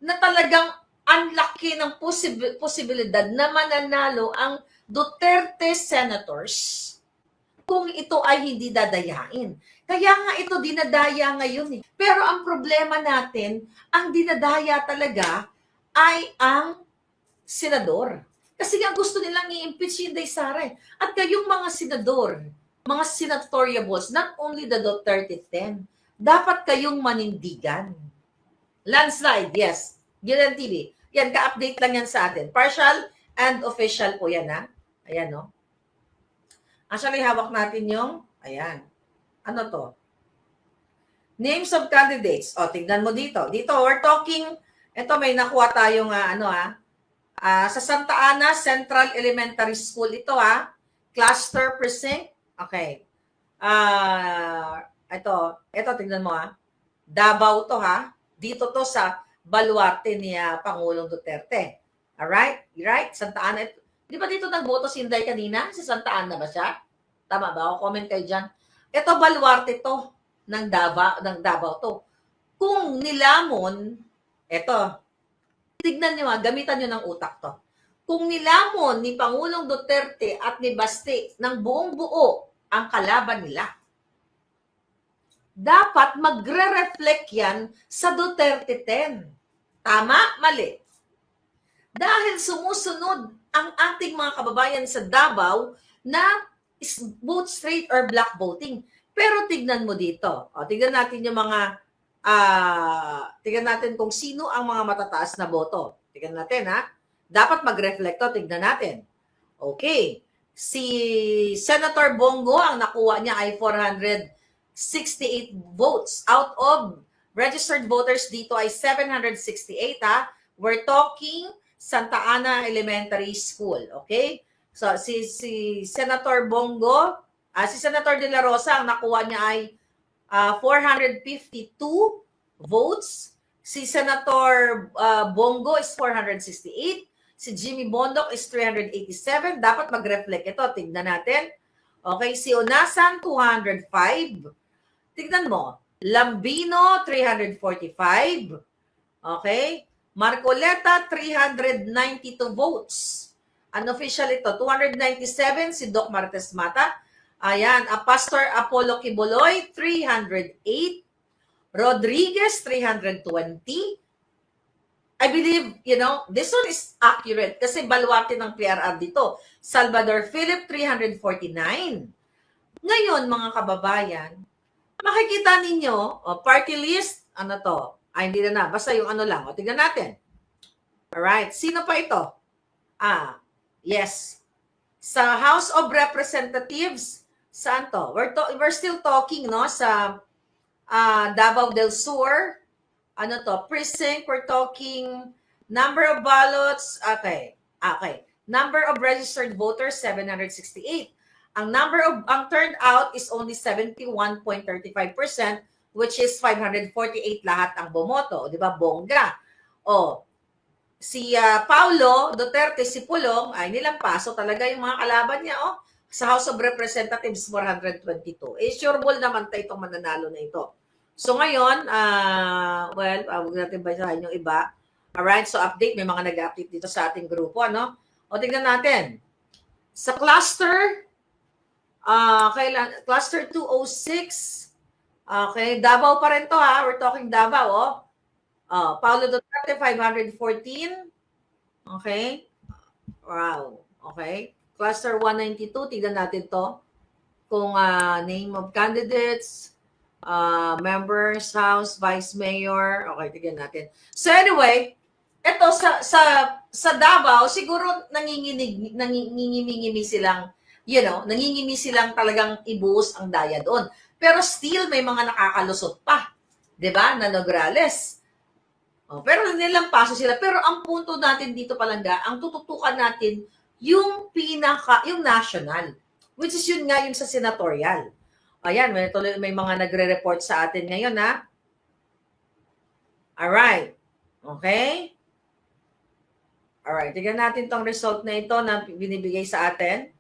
na talagang ang laki ng posibilidad na mananalo ang Duterte senators kung ito ay hindi dadayain. Kaya nga ito dinadaya ngayon eh. Pero ang problema natin, ang dinadaya talaga ay ang senador. Kasi nga gusto nilang i-impeach si Inday Sara eh. At kayong mga senador, mga senatoriables, not only the Duterte 10, dapat kayong manindigan. Landslide, yes. Gilan TV. Yan, ka-update lang yan sa atin. Partial and official po yan, ha? Ayan, no? Actually, hawak natin yung, ayan. Ano to? Names of candidates. O, tignan mo dito. Dito, we're talking, ito may nakuha tayong, sa Santa Ana Central Elementary School. Ito, cluster precinct. Okay. Ito, tignan mo, Davao to, Dito to sa baluarte ni Pangulong Duterte. Alright? Right? Santa Ana. Di ba dito nagboto si Inday kanina? Sa Santa Ana ba siya? Tama ba? O comment kayo dyan. Ito baluarte to ng Davao to. Kung nilamon, ito, tignan nyo gamitan nyo ng utak to. Kung nilamon ni Pangulong Duterte at ni Basti ng buong buo ang kalaban nila, dapat magre-reflect yan sa Duterte 10. Tama? Mali. Dahil sumusunod ang ating mga kababayan sa Davao na vote straight or black voting. Pero tignan mo dito. Tignan natin yung mga, tignan natin kung sino ang mga matataas na boto. Tignan natin, Dapat mag-reflect to. Tignan natin. Okay. Si Senator Bongo, ang nakuha niya ay 468 votes. Out of registered voters dito ay 768, We're talking Santa Ana Elementary School, okay? So, si Senator Bongo, si Senator De La Rosa, ang nakuha niya ay 452 votes. Si Senator Bongo is 468. Si Jimmy Bondoc is 387. Dapat mag-reflect ito. Tignan natin. Okay, si Onasan, 205. Tignan mo. Lambino, 345. Okay. Marcoleta, 392 votes. Unofficial ito, 297 si Doc Martes Mata. Ayan, Pastor Apollo Quiboloy, 308. Rodriguez, 320. I believe, this one is accurate kasi baluarte ng PRR dito. Salvador Philip, 349. Ngayon, mga kababayan, makikita ninyo, party list, ano to? Hindi na. Basta yung ano lang. Tignan natin. Alright. Sino pa ito? Yes. Sa House of Representatives, saan to? We're still talking, no? Sa Davao del Sur. Ano to? Precinct. We're talking number of ballots. Okay. Number of registered voters, 768. Ang turnout is only 71.35%. Which is 548 lahat ang bumoto. Di ba? Bongga. Si Paulo Duterte, si Pulong, ay nilampaso talaga yung mga kalaban niya. Sa House of Representatives, 422. Sure ball naman tayo itong mananalo na ito. So ngayon, huwag natin basahin yung iba. Alright, so update. May mga nag-update dito sa ating grupo. Tingnan natin. Sa cluster, cluster 206, okay, Davao pa rin to We're talking Davao, Paulo Duterte, 514. Okay. Wow. Okay. Cluster 192, tignan natin to. Kung name of candidates, members, House, Vice Mayor. Okay, tignan natin. So anyway, ito sa Davao, siguro nangingimi silang, nangingimi silang talagang ibuhos ang daya doon. Pero still, may mga nakakalusot pa. Diba? Na Nograles. Pero nilang paso sila. Pero ang punto natin dito palangga, ang tututukan natin, yung national. Which is yun nga yung sa senatorial. Ayan, may mga nagre-report sa atin ngayon, Alright. Okay? Alright. Tignan natin tong result na ito na binibigay sa atin.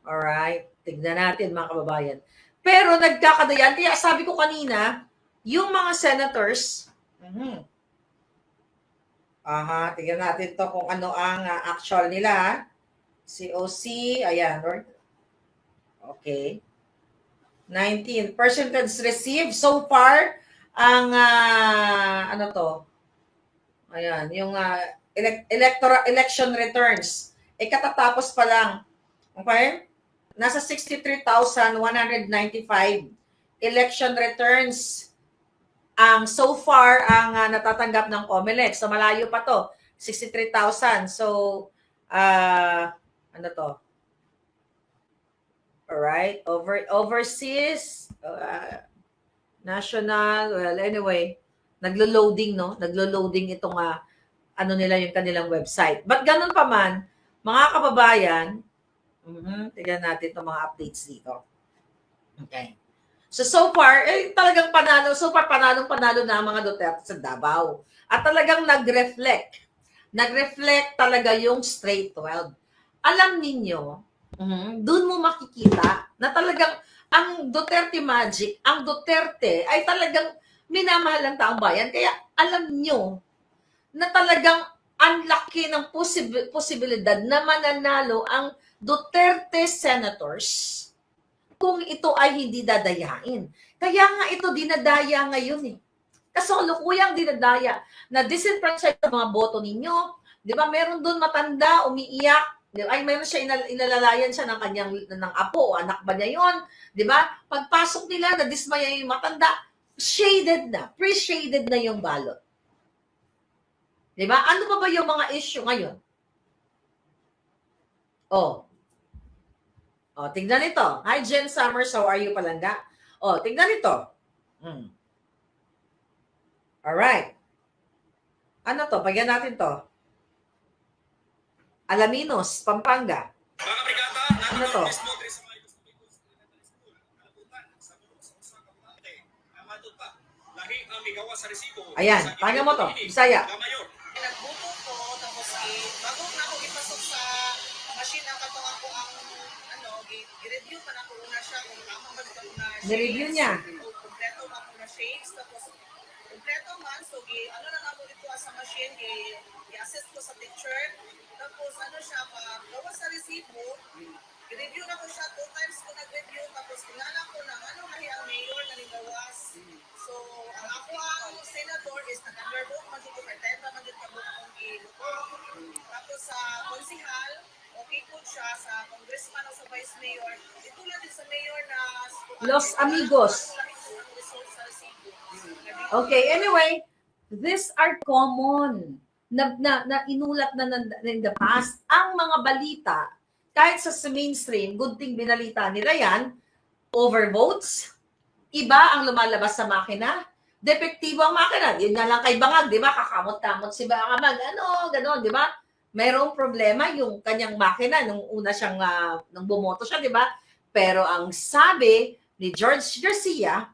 Alright. Tignan natin, mga kababayan. Pero nagkakadayan. Kaya sabi ko kanina, yung mga senators, Aha, tingnan natin to kung ano ang actual nila. COC, ayan. Okay. 19 percentage received so far ang ano to? Ayan, yung electoral election returns. Katatapos pa lang. Okay? Nasa 63,195 election returns ang so far ang natatanggap ng COMELEC. So malayo pa to. 63,000. So ano to? Alright, overseas, national, well, anyway, naglo-loading, no? Naglo-loading itong, ano nila yung kanilang website. But ganun pa man, mga kababayan, tignan natin itong mga updates dito. Okay. So far, talagang panalo, so far panalo na ang mga Duterte sa Davao. At talagang nag-reflect talaga yung straight 12. Alam ninyo, doon mo makikita na talagang ang Duterte magic, ang Duterte ay talagang minamahal ng taong bayan. Kaya alam nyo na talagang ang laki ng posibilidad na mananalo ang Duterte senators kung ito ay hindi dadayain. Kaya nga ito dinadaya ngayon eh. Kasalukuyang dinadaya na disenfranchise sa mga boto ninyo. Di ba? Meron doon matanda, umiiyak. Ay, mayroon siya, inalalayan siya ng kanyang ng apo, anak ba niya yun? Di ba? Pagpasok nila, nadismaya yung matanda, shaded na, pre-shaded na yung ballot. Di ba? Ano ba yung mga issue ngayon? Tingnan ito. Hi, Jen Summers, how are you, Palangga? Tingnan ito. Alright. Ano to? Pagyan natin to. Alaminos, Pampanga. Ano to? Ayan, paano mo to? Bisaya. Nagbuto ko, tapos bago na ako ipasok sa machine ang katong ako ang i-review pa na ko una siya kung tama ba dito na shades. Ni-review niya. Kompleto man ko na shades, tapos kompleto man, so ano na namo dito sa machine, i-assess ko sa picture, tapos ano siya, gawa sa resibo, i-review na ko siya, 2 times ko nag-review, tapos tingnan ko na ano lahi ang mayor na nigawas. So, ang ako ang senator is nag-undervote man dito, pretend man dito ka bukong iluto. Tapos sa konsihal, okay po siya, sa congressman o sa vice mayor, itulad din sa mayor na Los Amigos. Okay, anyway, these are common na inulat na in the past. Ang mga balita, kahit sa mainstream, good thing binalita nila yan, overvotes, iba ang lumalabas sa makina, depektibo ang makina. Yun nga lang kay Bangag, di ba? Kakamot-kamot si Bangag. Ano, gano'n, di ba? Mayroong problema yung kanyang makina nung una siyang, nung bumoto siya, di ba? Pero ang sabi ni George Garcia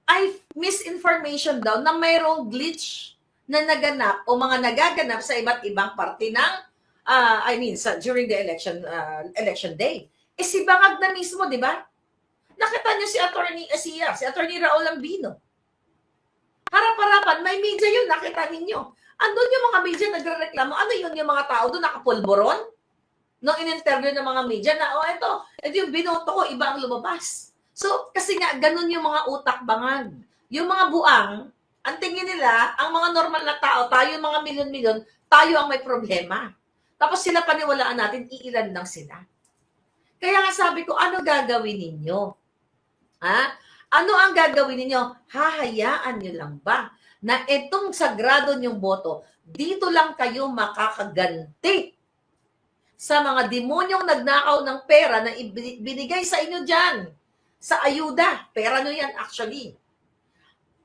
ay misinformation daw na mayroong glitch na naganap o mga nagaganap sa iba't ibang parte ng, during the election day. Si Bangag na mismo, di ba? Nakita niyo si Attorney Raul Ambino. Harap-harapan, may media yun, nakita ninyo. Andun yung mga media nagre-reklamo. Ano yun yung mga tao doon nakapulboron? Nung in-interview ng mga media na, ito yung binoto ko, iba ang lumabas. So, kasi nga, ganun yung mga utak Bangag. Yung mga buang, ang tingin nila, ang mga normal na tao, tayo mga milyon-milyon, tayo ang may problema. Tapos sila paniwalaan natin, iilan lang sila. Kaya nga sabi ko, ano gagawin ninyo? Ano ang gagawin ninyo? Hahayaan nyo lang ba na itong sagrado nyong boto, dito lang kayo makakaganti sa mga demonyong nagnakaw ng pera na binigay sa inyo dyan, sa ayuda. Pera nyo yan actually.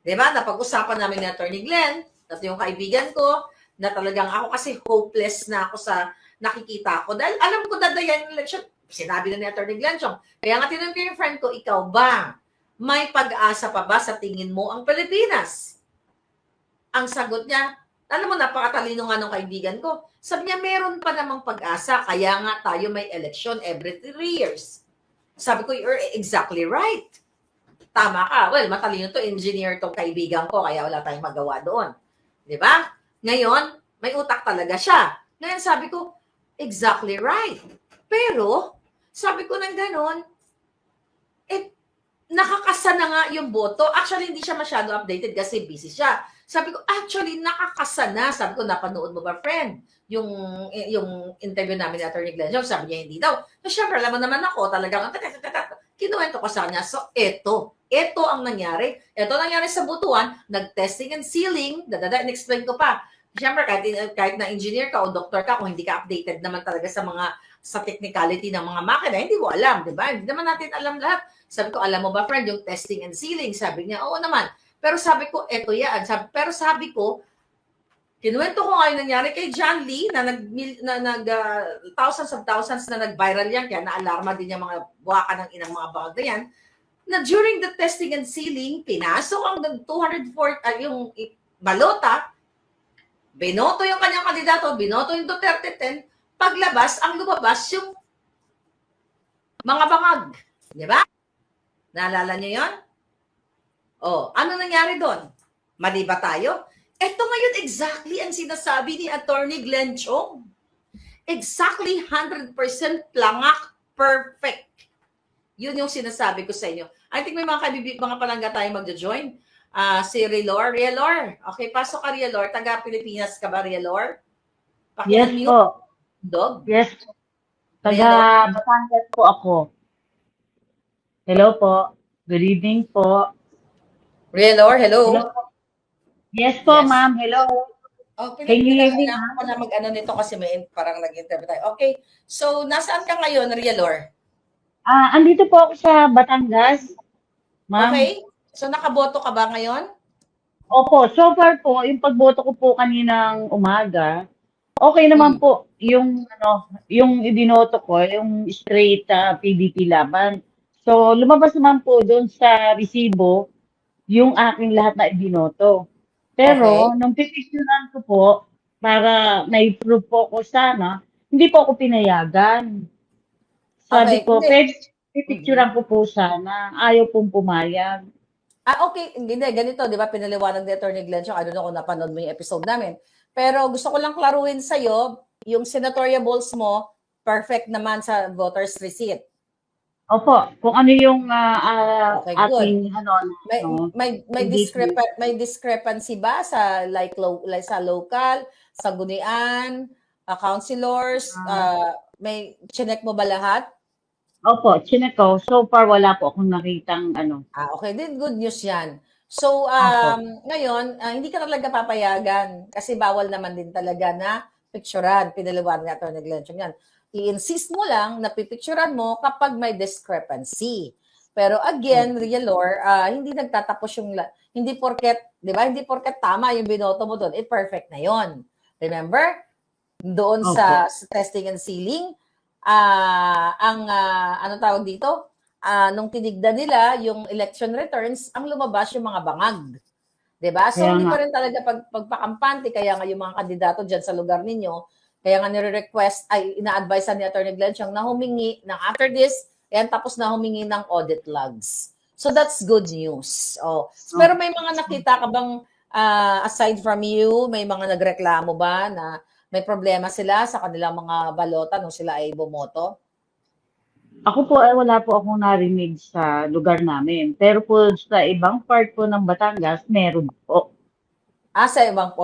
Diba? Napag-usapan namin ni Attorney Glenn, at yung kaibigan ko, na talagang ako kasi hopeless na ako sa nakikita ko. Dahil alam ko dadayan yung election. Sinabi na ni Attorney Glenn, kaya nga tinanong ko yung friend ko, ikaw ba? May pag-asa pa ba sa tingin mo ang Pilipinas? Ang sagot niya, alam mo, napakatalino nga ng kaibigan ko. Sabi niya, meron pa namang pag-asa, kaya nga tayo may election every 3 years. Sabi ko, you're exactly right. Tama ka. Well, matalino to, engineer tong kaibigan ko, kaya wala tayong magawa doon. Di ba? Ngayon, May utak talaga siya. Ngayon sabi ko, exactly right. Pero, sabi ko ng ganon, eh, nakakasa na nga yung boto. Actually, hindi siya masyado updated kasi busy siya. Sabi ko, actually, nakakasa na. Sabi ko, napanood mo ba, friend? Yung interview namin ni Atty. Glenn Jones, sabi niya, hindi daw. So, syempre, alam mo naman ako, talagang, kinuwento ko sa kanya. So, ito ang nangyari. Ito nangyari sa Butuan, nag-testing and sealing, in-explain ko pa. Siyempre, kahit na engineer ka o doktor ka, kung hindi ka updated naman talaga sa technicality ng mga makina, hindi mo alam, di ba? Hindi naman natin alam lahat. Sabi ko, alam mo ba, friend, yung testing and sealing? Sabi niya, oo naman. Pero sabi ko, eto yan. Pero sabi ko, kinuwento ko nga yung nangyari kay John Lee thousands of thousands na nag-viral yan, kaya na-alarma din yung mga buwaka ng inang mga bangag na yan, na during the testing and sealing, pinasok ang 204, yung balota, binoto yung kanyang kandidato, binoto yung Duterte 10, paglabas, ang lumabas yung mga bangag. Di ba? Naalala niyo yon? Oh, ano nangyari doon? Mali ba tayo? Ito ngayon exactly ang sinasabi ni Attorney Glenn Chong. Exactly 100% plangak perfect. Yun yung sinasabi ko sa inyo. I think may mga palangga tayo magjo-join. Si Rielor. Rielor, okay, pasok ka Rielor. Taga Pilipinas ka ba, Rielor? Yes po. Dog? Yes. Taga Batangas po ako. Hello po. Good evening po. Rielor, hello? Hello po. Yes po, Yes. ma'am. Hello. Oh, Can you hear me, kailangan ko na mag-ano nito kasi may parang nag-interview tayo. Okay, so nasaan ka ngayon, Rielor? Andito po ako sa Batangas, ma'am. Okay, so nakaboto ka ba ngayon? Opo, so far po, yung pagboto ko po kaninang umaga, okay naman po yung ibinoto ko, yung straight PDP laban. So, lumabas naman po doon sa resibo yung aking lahat na ibinoto. Pero, nung pipicturean ko po, para na-prove po ko sana, hindi po ako pinayagan. Sabi ko, pipicturean ko po sana. Ayaw pong pumayag. Okay. Hindi, ganito, di ba, pinaliwanag ni Attorney Glenn, I don't know kung napanood mo yung episode namin. Pero gusto ko lang klaruhin sa'yo, yung senatorial balls mo, perfect naman sa voter's receipt. Opo, kung ano yung Okay, ating may discrepancy ba sa like sa local, sa gunian, councilors, may chinek mo ba lahat? Opo, chinek ko. So far, wala po akong nakitang Okay, then good news yan. So, ngayon, hindi ka talaga papayagan kasi bawal naman din talaga na picturean. Pinaliwanag ni Atty. Glenn Chong yan. I-insist mo lang na pipicturean mo kapag may discrepancy. Pero again, Rielor, hindi nagtatapos yung, hindi porket, di ba, hindi porket tama yung binoto mo doon, perfect na yon. Remember? Doon sa testing and sealing, ano tawag dito? Nung tinignan nila yung election returns, ang lumabas yung mga bangag. Diba? So, hindi pa rin talaga pagpakampante, kaya nga yung mga kandidato dyan sa lugar ninyo, kaya nga nire-request, ina-advise ni Atty. Glenn Chong na humingi ng after this, tapos na humingi ng audit logs. So, that's good news. Pero may mga nakita ka bang, aside from you, may mga nagreklamo ba na may problema sila sa kanilang mga balota nung sila ay bumoto? Ako po ay wala po akong narinig sa lugar namin. Pero po sa ibang part po ng Batangas, meron po. Sa ibang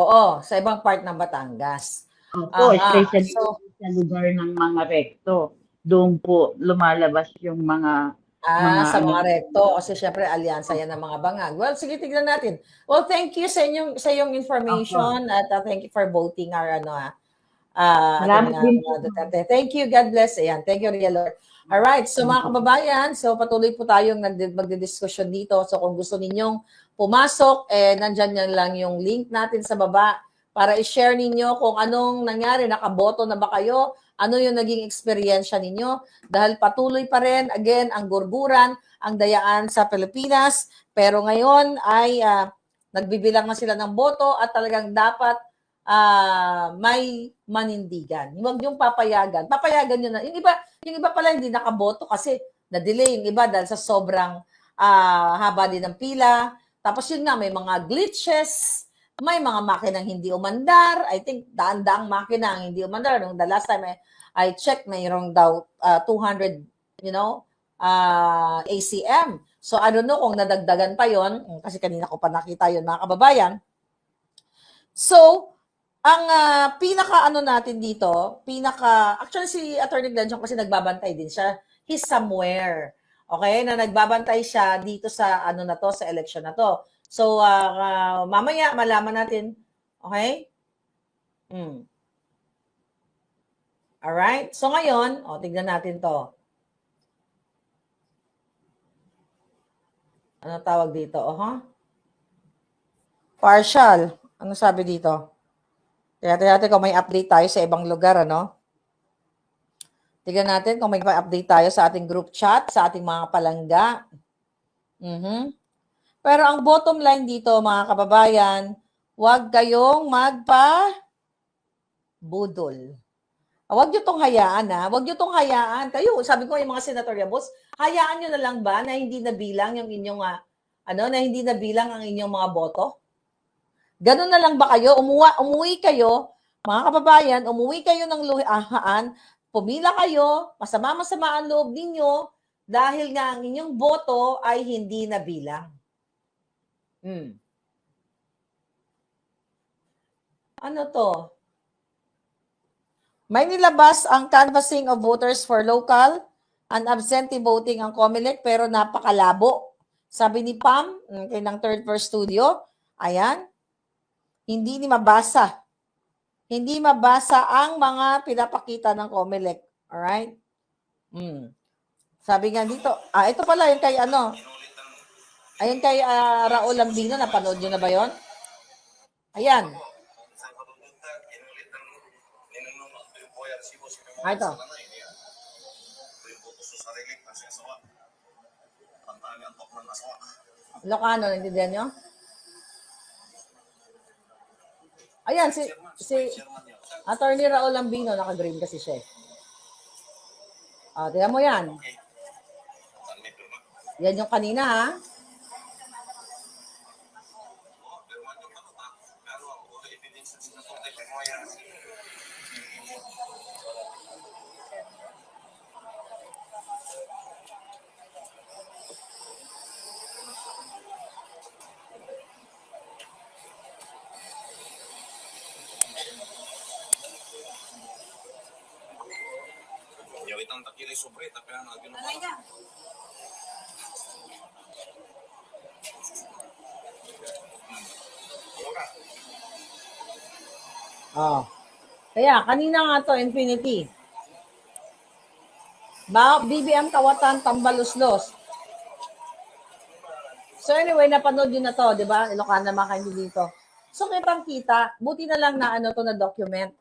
sa ibang part ng Batangas. Opo, especially sa lugar ng mga rekto. Doon po lumalabas yung mga sa mga rekto kasi syempre alyansa yan ng mga bangag. Well, sige, tignan natin. Well, thank you sa iyong information at thank you for voting our Salamat din po. Thank you, God bless. Ayan, thank you, Rielor. Alright, so mga kababayan, so patuloy po tayong magdidiskusyon dito. So kung gusto ninyong pumasok, nandyan lang yung link natin sa baba para i-share ninyo kung anong nangyari, nakaboto na ba kayo, ano yung naging experience ninyo. Dahil patuloy pa rin, again, ang gurguran, ang dayaan sa Pilipinas. Pero ngayon ay nagbibilang na sila ng boto at talagang dapat may manindigan. Huwag yung papayagan. Papayagan nyo na. Yung iba pala hindi nakaboto kasi na-delay. Yung iba dahil sa sobrang haba din ng pila. Tapos yun nga, may mga glitches. May mga makinang hindi umandar. I think daan-daang makina ang hindi umandar. Nung the last time I checked, mayroong daw 200, ACM. So I don't know kung nadagdagan pa yon kasi kanina ko pa nakita yon mga kababayan. So, ang pinaka-ano natin dito, actually si Attorney Glenchong kasi nagbabantay din siya. He's somewhere. Okay? Na nagbabantay siya dito sa ano na to, sa election na to. So, mamaya malaman natin. Okay? Alright? So, ngayon, tignan natin to. Ano tawag dito? Partial. Ano sabi dito? Tingnan natin kung may update tayo sa ibang lugar, ano? Tingnan natin kung may update tayo sa ating group chat, sa ating mga palangga. Pero ang bottom line dito, mga kababayan, huwag kayong magpa-budol. Huwag nyo tong hayaan, ha? Huwag nyo tong hayaan. Kayo, sabi ko yung mga senatorial boss, hayaan nyo na lang ba na hindi nabilang yung inyong, na hindi nabilang ang inyong mga boto? Ganun na lang ba kayo? Umuwi kayo, mga kababayan, umuwi kayo ng luhaan, pumila kayo, masama-masama ang loob ninyo dahil nga ang inyong boto ay hindi nabilang. Ano to? May nilabas ang canvassing of voters for local and absentee voting ang COMELEC pero napakalabo. Sabi ni Pam, ng Third First Studio, ayan, hindi ni mabasa. Hindi mabasa ang mga pinapakita ng COMELEC. Alright? Sabi nga dito, ito pala yung kay ayun kay Raul Lambino, napanood nyo na ba yon? Ayan. Ito. Ilocano, naintindihan nyo? Ayan, si Attorney Raul Lambino, naka-green kasi siya. Tingnan mo yan. Yan yung kanina, ha? Itang takili sobre tapi ang lagi Kaya, kanina nga to, Infinity. BBM Kawatan, Tambaluslos. So anyway, napanood yun na to, di ba? Ilocana naman kayo dito. So kitang-kita, buti na lang na to na document.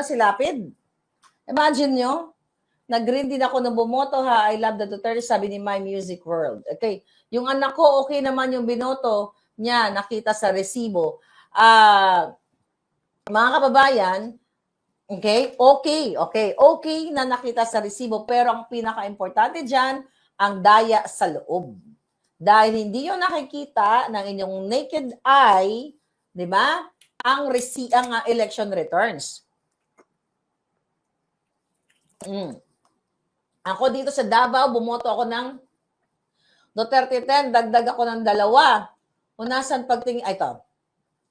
Si Lapid? Imagine nyo, nag-green din ako nung bumoto ha, I love the Duterte, sabi ni My Music World. Okay, yung anak ko, okay naman yung binoto niya, nakita sa resibo. Mga kababayan, okay na nakita sa resibo, pero ang pinaka-importante dyan, ang daya sa loob. Dahil hindi nyo nakikita ng inyong naked eye, di ba, ang election returns. Ako dito sa Davao, bumoto ako ng Duterte 10, dagdag ako ng 2. Unasan pagtingin, ito.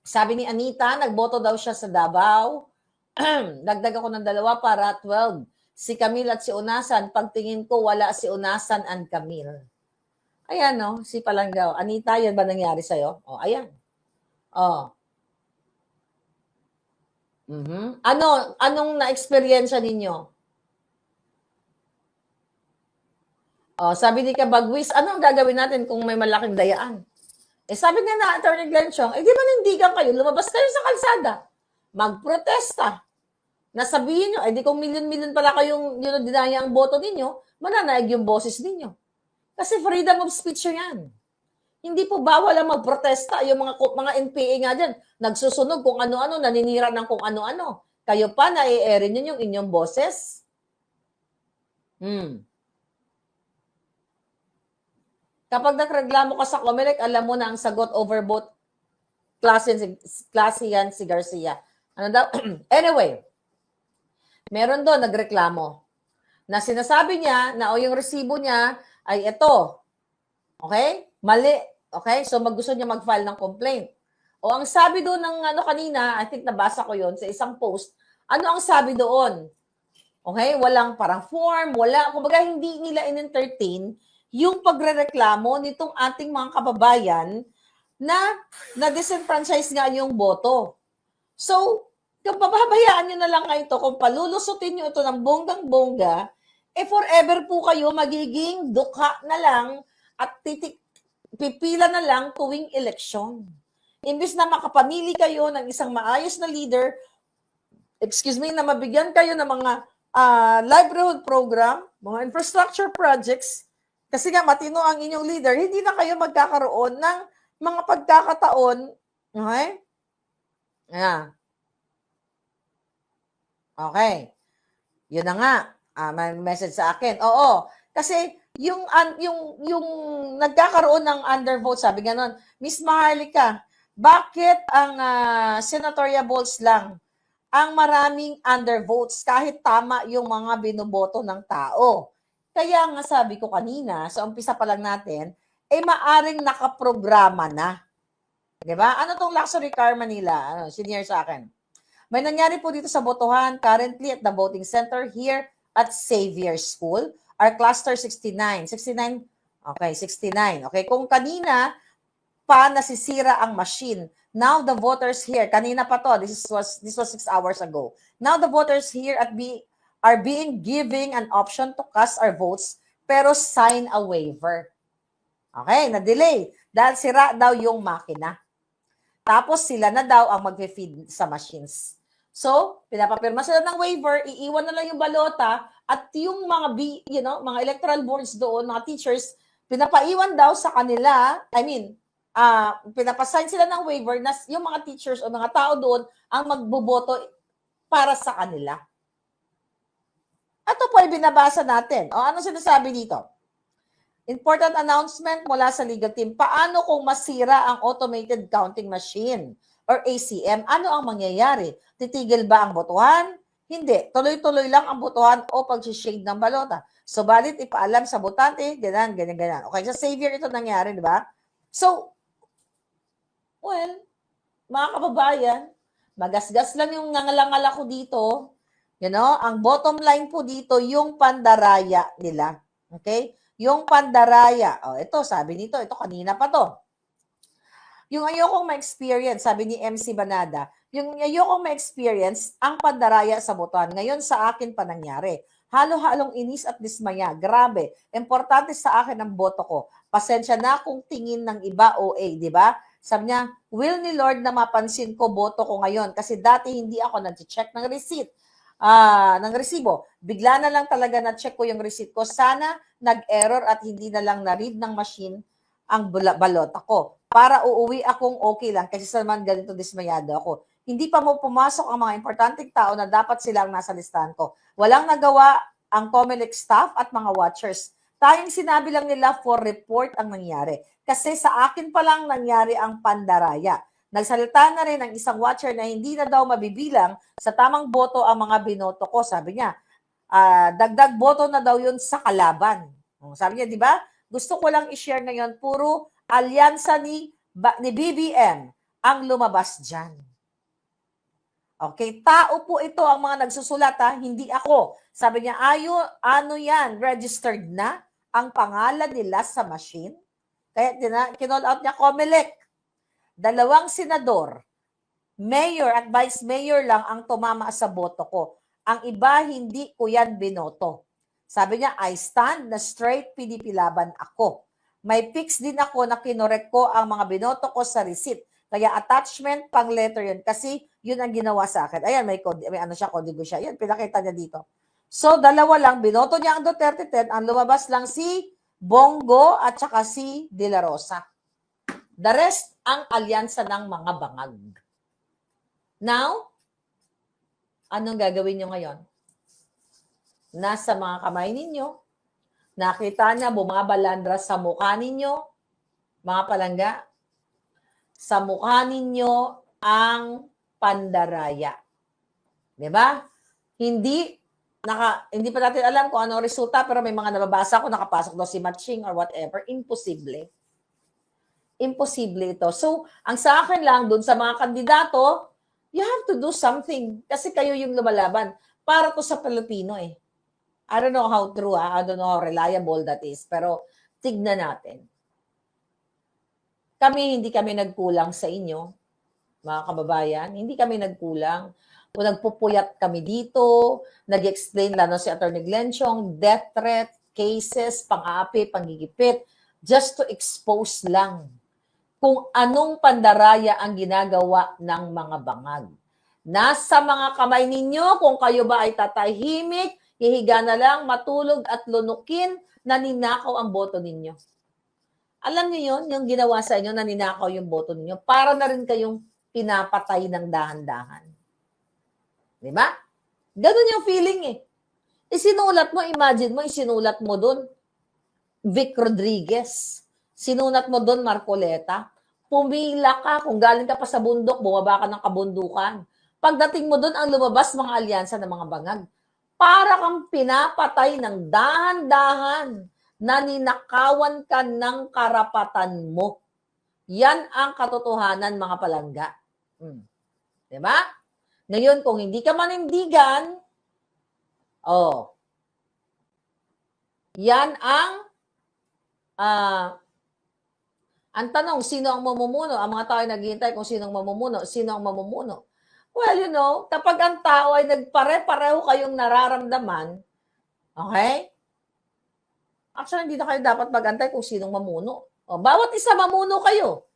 Sabi ni Anita, nagboto daw siya sa Davao. Dagdag ako ng 2 para 12. Si Camille at si Unasan, pagtingin ko, wala si Unasan and Camille. Ayan, no? Si Palanggaw. Anita, yan ba nangyari sa'yo? Ayan. Anong na-experience ninyo? Sabi ni Kabagwis, anong gagawin natin kung may malaking dayaan? Sabi nga na, Attorney Glenchong, di manindigan kayo, lumabas kayo sa kalsada, magprotesta. Nasabihin nyo, di kung milyon-milyon pala kayong dinaya ang boto ninyo, mananaig yung boses ninyo. Kasi freedom of speech yan. Hindi po bawal ang magprotesta. Yung mga NPA nga dyan, nagsusunog kung ano-ano, naninira ng kung ano-ano. Kayo pa, na-i-airin nyo yung inyong boses. Kapag nagreklamo ka sa COMELEC, alam mo na ang sagot overvote. klase yan si Garcia. Ano daw? Anyway, meron doon nagreklamo na sinasabi niya na yung resibo niya ay ito. Okay? Mali. Okay? So gusto niya mag-file ng complaint. O ang sabi doon ng kanina, I think nabasa ko yon sa isang post, ano ang sabi doon? Okay? Walang parang form, wala. Kumbaga hindi nila in-entertain yung pagrereklamo nitong ating mga kababayan na disenfranchise nga yung boto. So, kung pababayaan nyo na lang ito, kung palulusutin nyo ito ng bonggang-bongga, forever po kayo magiging dukha na lang at pipila na lang tuwing eleksyon. Imbis na makapamili kayo ng isang maayos na leader, na mabigyan kayo ng mga livelihood program, mga infrastructure projects, kasi nga matino ang inyong leader, hindi na kayo magkakaroon ng mga pagkakataon, okay? Yeah. Okay. Yun na nga. May message sa akin. Oo. Kasi yung nagkakaroon ng undervote, sabi ganon, Miss Maharlika, bakit ang senatorial votes lang ang maraming undervotes kahit tama yung mga binoboto ng tao? Kaya nga sabi ko kanina, sa umpisa pa lang natin, maaring nakaprograma na. Diba? Ano tong luxury car Manila? Senior sa akin. May nangyari po dito sa botohan currently at the voting center here at Xavier School. Our cluster 69. 69? Okay, 69. Okay, kung kanina pa nasisira ang machine, now the voters here, kanina pa to, this was 6 hours ago. Now the voters here are being given an option to cast our votes pero sign a waiver. Okay, na-delay dahil sira daw yung makina. Tapos sila na daw ang mag-feed sa machines. So, pinapapirma sila ng waiver, iiwan na lang yung balota at yung mga mga electoral boards doon, mga teachers, pinapaiwan daw sa kanila, pinapasign sila ng waiver na yung mga teachers o mga tao doon ang magboboto para sa kanila. Ito po ay binabasa natin. O ano sinasabi dito? Important announcement mula sa legal team. Paano kung masira ang automated counting machine or ACM? Ano ang mangyayari? Titigil ba ang botohan? Hindi. Tuloy-tuloy lang ang botohan o pag-shade ng balota. Subalit ipaalam sa botante, ganyan. Okay, sa Xavier ito nangyari, di ba? So, well, mga kababayan, magasgas lang yung nangalangal ako dito. Ang bottom line po dito, yung pandaraya nila. Okay? Yung pandaraya. Ito, sabi nito, ito kanina pa to. Yung ayokong ma-experience, sabi ni MC Banada, yung ayokong ma-experience ang pandaraya sa botohan. Ngayon sa akin pa nangyari. Halo-halong inis at dismaya. Grabe. Importante sa akin ang boto ko. Pasensya na kung tingin ng iba OA, di ba? Sabi niya, will ni Lord na mapansin ko boto ko ngayon kasi dati hindi ako nag-check ng receipt. Ng resibo. Bigla na lang talaga na-check ko yung receipt ko. Sana nag-error at hindi na lang na-read ng machine ang balota ko. Para uuwi akong okay lang kasi sa naman ganito dismayado ako. Hindi pa mo pumasok ang mga importanteng tao na dapat silang nasa listahan ko. Walang nagawa ang COMELEC staff at mga watchers. Tayong sinabi lang nila for report ang nangyari. Kasi sa akin pa lang nangyari ang pandaraya. Nagsalita na rin ang isang watcher na hindi na daw mabibilang sa tamang boto ang mga binoto ko. Sabi niya, dagdag boto na daw yun sa kalaban. Sabi niya, di ba? Gusto ko lang i-share ngayon, puro alyansa ni BBM ang lumabas dyan. Okay, tao po ito ang mga nagsusulat, hindi ako. Sabi niya, ano yan, registered na ang pangalan nila sa machine? Kaya kinall out niya COMELEC. 2 senador, mayor at vice mayor lang ang tumama sa boto ko. Ang iba, hindi ko yan binoto. Sabi niya, I stand na straight PDP laban ako. May fix din ako na kinorek ko ang mga binoto ko sa receipt. Kaya attachment, pang letter yun. Kasi yun ang ginawa sa akin. Ayan, may kodigo siya. Yan, pinakita niya dito. So, 2 lang. Binoto niya ang Duterte 10. Ang lumabas lang si Bongo at saka si De La Rosa. The rest, ang alyansa ng mga bangag. Now, anong gagawin nyo ngayon? Nasa mga kamay ninyo. Nakita niya bumabalandra sa mukha ninyo, mga palangga. sa mukha ninyo ang pandaraya. 'Di ba? Hindi pa natin alam kung ano ang resulta, pero may mga nababasa ko nakapasok daw si Matching or whatever. Imposible. Imposible ito. So, ang sa akin lang, dun sa mga kandidato, you have to do something. Kasi kayo yung lumalaban. Para to sa Pilipino eh. I don't know how true, I don't know how reliable that is. Pero, tignan natin. Hindi kami nagkulang sa inyo, mga kababayan. Hindi kami nagkulang. Kung nagpupuyat kami dito, nag-explain lalo si Atty. Glenchong, death threat, cases, pang-aapi, panggigipit, just to expose lang kung anong pandaraya ang ginagawa ng mga bangag. Nasa mga kamay ninyo kung kayo ba ay tatahimik, hihiga na lang, matulog at lunukin, naninakaw ang boto ninyo. Alam niyo yun, yung ginawa sa inyo, naninakaw yung boto ninyo, para na rin kayong pinapatay ng dahan-dahan. Di ba? Ganun yung feeling eh. Isinulat mo, imagine mo, isinulat mo doon, Vic Rodriguez. Sinulat mo doon, Marcoleta. Pumila ka, kung galing ka pa sa bundok, bumaba ka ng kabundukan. Pagdating mo doon, ang lumabas mga alyansa ng mga bangag. Para kang pinapatay ng dahan-dahan. Naninakawan ka ng karapatan mo. Yan ang katotohanan, mga palangga. Diba? Ngayon, kung hindi ka manindigan, yan ang tanong, sino ang mamumuno? Ang mga tao ay naghihintay kung sino ang mamumuno. Sino ang mamumuno? Well, kapag ang tao ay nagpare-pareho kayong nararamdaman, okay? Actually, hindi na kayo dapat magantay kung sinong mamuno. Bawat isa mamuno kayo.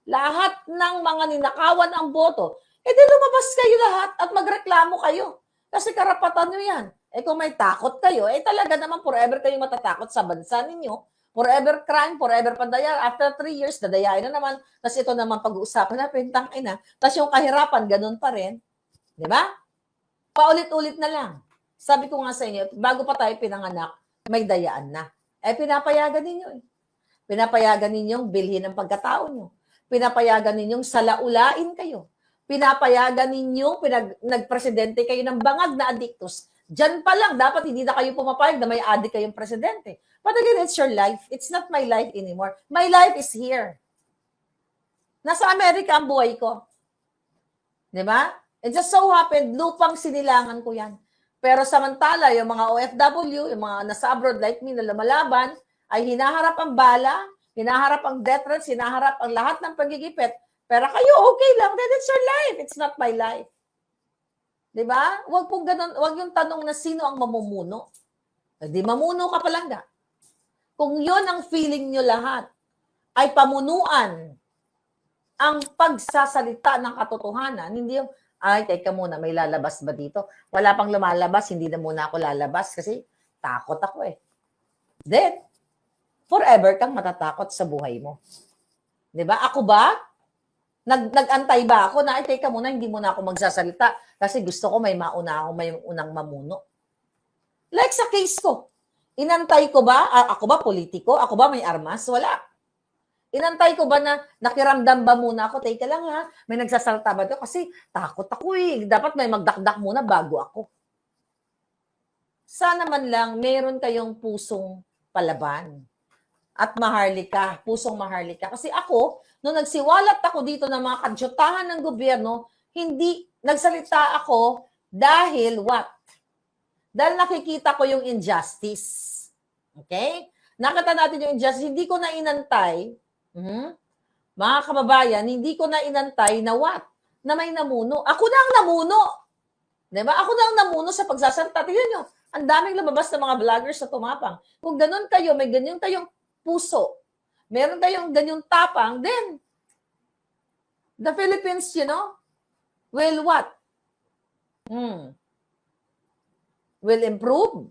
Lahat ng mga ninakawan ang boto, di lumabas kayo lahat at magreklamo kayo. Kasi karapatan nyo yan. Kung may takot kayo, talaga naman forever kayong matatakot sa bansa ninyo. Forever crime, forever pandaya. After 3 years, dadayain na naman. Tapos ito naman pag-uusapan na, pentang ina. Tapos yung kahirapan, ganun pa rin. Di ba? Paulit-ulit na lang. Sabi ko nga sa inyo, bago pa tayo pinanganak, may dayaan na. Pinapayagan ninyo eh. Pinapayagan ninyong bilhin ang pagkatao nyo. Pinapayagan ninyong salaulain kayo. Pinapayagan ninyong nagpresidente kayo ng bangag na adictus. Diyan pa lang, dapat hindi na kayo pumapayag na may adik kayong presidente. But again, it's your life. It's not my life anymore. My life is here. Nasa Amerika ang buhay ko. Di ba? It just so happened, lupang sinilangan ko yan. Pero samantala, yung mga OFW, yung mga nasa abroad like me na lumalaban, ay hinaharap ang bala, hinaharap ang death threats, hinaharap ang lahat ng pagigipit. Pero kayo, okay lang, then it's your life. It's not my life. Diba? Huwag pong ganun, huwag yung tanong na sino ang mamumuno. Di mamuno ka palangga. Kung yon ang feeling nyo lahat, ay pamunuan ang pagsasalita ng katotohanan, hindi yung, teka muna, may lalabas ba dito? Wala pang lumalabas, hindi na muna ako lalabas kasi takot ako eh. Then, forever kang matatakot sa buhay mo. Diba? Ako ba? Nag-antay ba ako na, teka muna, hindi muna ako magsasalita kasi gusto ko may mauna ako, may unang mamuno. Like sa case ko, inantay ko ba, ako ba politiko? Ako ba may armas? Wala. Inantay ko ba na nakiramdam ba muna ako? Teka lang ha, may nagsasalta ba ito? Kasi takot ako eh. Dapat may magdakdak muna bago ako. Sana man lang meron kayong pusong palaban. At maharlika, pusong maharlika. Kasi ako, nung nagsiwalat ako dito ng mga kadyutahan ng gobyerno, hindi nagsalita ako dahil what? Dahil nakikita ko yung injustice. Okay? Nakita natin yung injustice. Hindi ko na inantay, mga kababayan, hindi ko na inantay na what? Na may namuno. Ako na ang namuno. Diba? Ako na ang namuno sa pagsasalita. Tignan nyo, ang daming lumabas na mga vloggers na tumapang. Kung ganun kayo, may ganyan kayong puso, meron kayong ganyong tapang, then, the Philippines, will what? Will improve?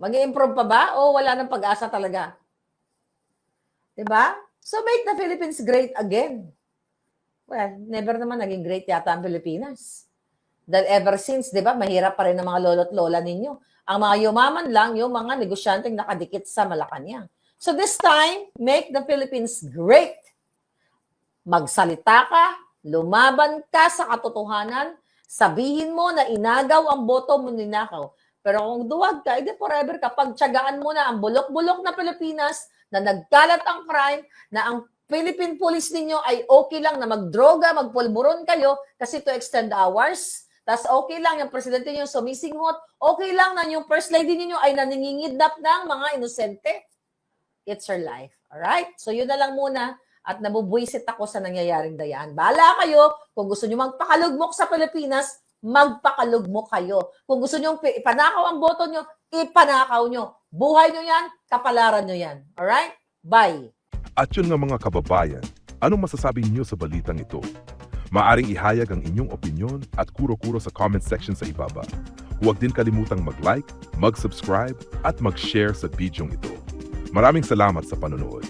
Mag-i-improve pa ba? O wala nang pag-asa talaga? Diba? So, make the Philippines great again. Well, never naman naging great yata ang Pilipinas. Dahil ever since, diba, mahirap pa rin ang mga lolo't lola ninyo. Ang mga yumaman lang, yung mga negosyanteng nakadikit sa Malacanang. So this time, make the Philippines great. magsalita ka, lumaban ka sa katotohanan, sabihin mo na inagaw ang boto mo, ninakaw. Pero kung duwag ka, edi forever ka. Pagtyagaan mo na ang bulok-bulok na Pilipinas, na nagkalat ang crime, na ang Philippine Police ninyo ay okay lang na magdroga, magpulburon kayo kasi to extend hours. Tas okay lang yung presidente niyo sumisinghot. Okay lang na yung first lady niyo ay naningingidnap ng mga inosente. It's her life. Alright? So yun na lang muna. At nabubwisit ako sa nangyayaring dayaan. Bahala kayo. Kung gusto nyo magpakalugmok sa Pilipinas, magpakalugmok kayo. Kung gusto nyo ipanakaw ang boto nyo, ipanakaw nyo. Buhay nyo yan, kapalaran nyo yan. Alright? Bye! At yun nga mga kababayan, anong masasabi niyo sa balitang ito? Maaring ihayag ang inyong opinyon at kuro-kuro sa comment section sa ibaba. Huwag din kalimutang mag-like, mag-subscribe at mag-share sa bidyong ito. Maraming salamat sa panonood.